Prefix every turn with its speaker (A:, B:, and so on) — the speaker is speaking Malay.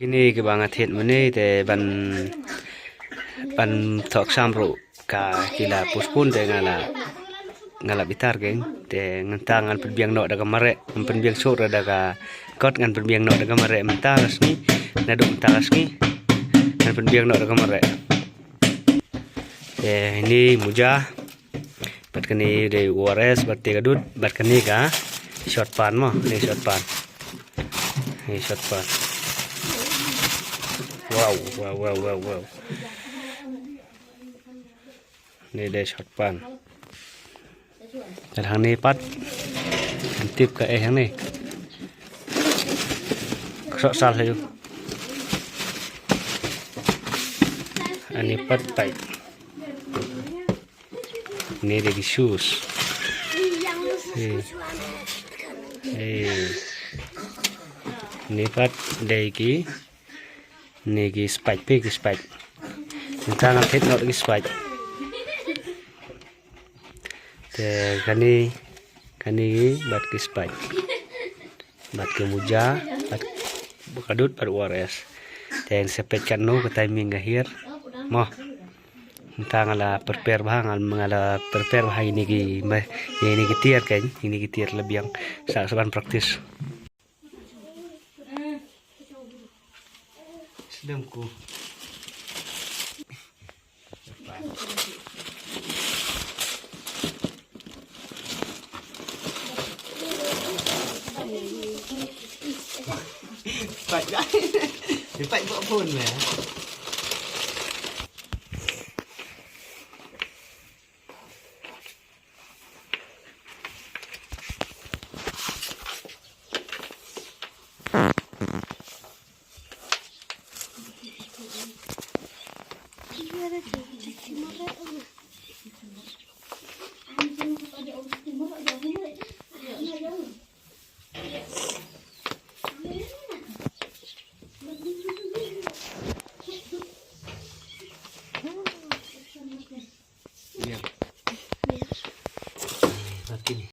A: Ini kebangat hit meni te ban thok samro ka kila puspun te ngala bitar geng te ngentang ngan penbiang no daga mare penbiang sur daga kot ngan penbiang no daga mare mentas ni naduk mentas ni ngan penbiang no daga mare ini muja bat kani de wores bat te gadut bat kani ka shot pan mo ni shot pan wow ini deh shot pan dan hang ni pat tip ke yang ni sok sal saja ini pat baik ini dia shoes ini pat deki negi spike pig spike kita ngakit not lagi spike te kani bat ki spike bat ke muja bat bukadut bat wores te sepet kanu ke timing gahir mo kita ngala prepare bah ini ki tiar kan ini ki tiar lebih yang saban praktis sedangku Baik dah. Baik buat pun lah.
B: Iya, ada cuci mata.